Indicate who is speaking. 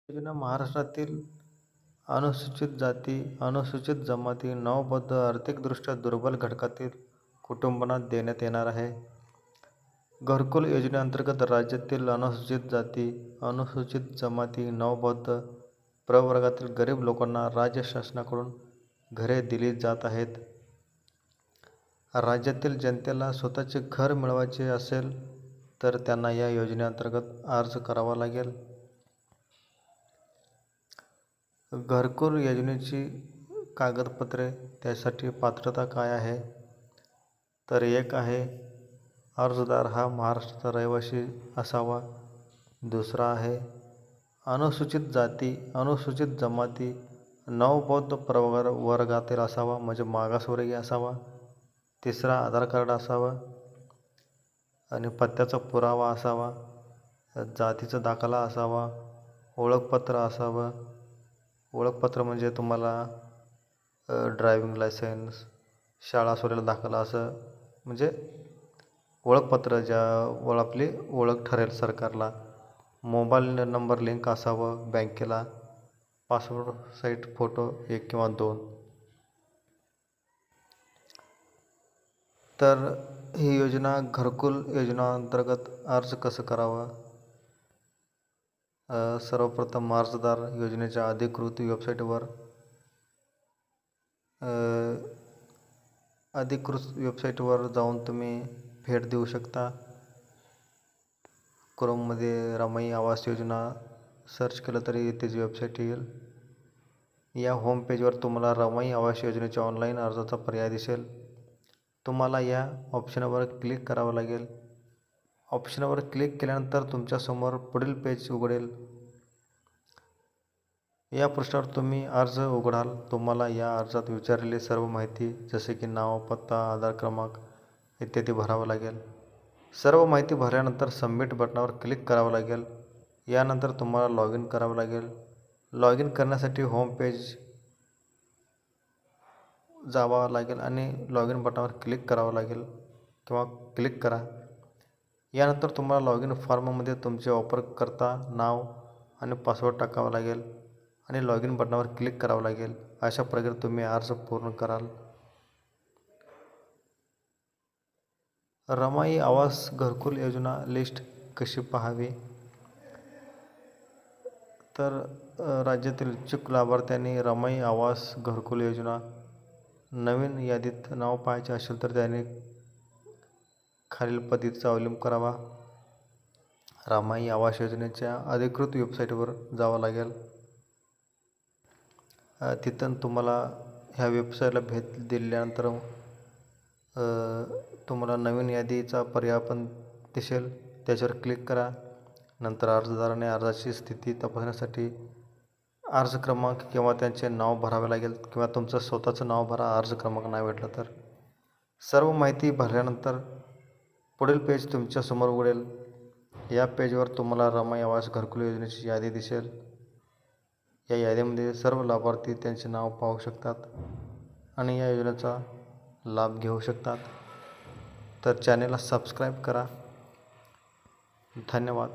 Speaker 1: योजना महाराष्ट्रातील अनुसूचित जाती, अनुसूचित जमाती, नवबौद्ध, आर्थिकदृष्ट्या दुर्बल घटकातील कुटुंबांना देण्यात येणार आहे. घरकुल योजनेअंतर्गत राज्यातील अनुसूचित जाती, अनुसूचित जमाती, नवबौद्ध प्रवर्गातील गरीब लोकांना राज्य शासनाकडून घरे दिली जात आहेत. राज्यातील जनतेला स्वतःचे घर मिळवायचे असेल तर त्यांना या योजनेअंतर्गत अर्ज करावा लागेल. घरकुल योजनेची कागदपत्रे, त्यासाठी पात्रता काय आहे? तर एक आहे, अर्जदार हा महाराष्ट्राचा रहिवासी असावा. दुसरा आहे, अनुसूचित जाती, अनुसूचित जमाती, नवबौद्ध प्रवर्गातील असावा, म्हणजे मागासवर्गीय असावा. तिसरा, आधार कार्ड असावं आणि पत्त्याचा पुरावा असावा, जातीचा दाखला असावा, ओळखपत्र असावं. ओळखपत्र म्हणजे तुम्हाला ड्रायव्हिंग लायसन्स, शाळा सोडलेला दाखला, असं म्हणजे ओळखपत्र ज्यावर आपली ओळख ठरेल सरकारला. मोबाईल नंबर लिंक असावं बँकेला. पासपोर्ट साईज फोटो 1 किंवा 2. तर ही योजना, घरकुल योजनेअंतर्गत अर्ज कसं करावं? सर्वप्रथम अर्जदार योजनेच्या अधिकृत वेबसाईटवर जाऊन तुम्ही भेट देऊ शकता. क्रोममध्ये रमाई आवास योजना सर्च केलं तरी त्याची वेबसाईट येईल. या होम पेजवर तुम्हाला रमाई आवास योजनेच्या ऑनलाईन अर्जाचा पर्याय दिसेल. तुम्हाला या ऑप्शनवर क्लिक करावं लागेल. ऑप्शनवर क्लिक केल्यानंतर तुमच्यासमोर पुढील पेज उघडेल. या पृष्ठावर तुम्ही अर्ज उघडाल. तुम्हाला या अर्जात विचारलेली सर्व माहिती, जसे की नाव, पत्ता, आधार क्रमांक इत्यादी भरावं लागेल. सर्व माहिती भरल्यानंतर सबमिट बटनावर क्लिक करावं लागेल. यानंतर तुम्हाला लॉग इन करावं लागेल. लॉग इन करण्यासाठी होम पेज जावं लागेल आणि लॉग इन बटनावर क्लिक करावं लागेल किंवा क्लिक करा. यानंतर तुम्हाला लॉग इन फॉर्ममध्ये तुमचे वापरकर्ता नाव आणि पासवर्ड टाकावा लागेल आणि लॉग इन बटनावर क्लिक करावं लागेल. अशा प्रकारे तुम्ही अर्ज पूर्ण कराल. रमाई आवास घरकुल योजना लिस्ट कशी पाहावी? तर राज्यातील इच्छुक लाभार्थ्यांनी रमाई आवास घरकुल योजना नवीन यादीत नाव पाहायचे असेल तर त्यांनी खालील पद्धतीचा अवलंब करावा. रमाई आवास योजनेच्या अधिकृत वेबसाईटवर जावं लागेल. तिथून तुम्हाला ह्या वेबसाईटला भेट दिल्यानंतर तुम्हाला नवीन यादीचा पर्याय पण दिसेल. त्याच्यावर क्लिक करा. नंतर अर्जदाराने अर्जाची स्थिती तपासण्यासाठी अर्ज क्रमांक किंवा त्यांचे नाव भरावे लागेल किंवा तुमचं स्वतःचं नाव भरा अर्ज क्रमांक नाही भेटला तर. सर्व माहिती भरल्यानंतर पुढील पेज तुमच्यासमोर उघडेल. या पेजवर तुम्हाला रमाई आवास घरकुल योजनेची यादी दिसेल. या यादीमध्ये सर्व लाभार्थी त्यांचे नाव पाहू शकतात आणि या योजनेचा लाभ घेऊ शकतात. तर चॅनेलला सबस्क्राईब करा. धन्यवाद.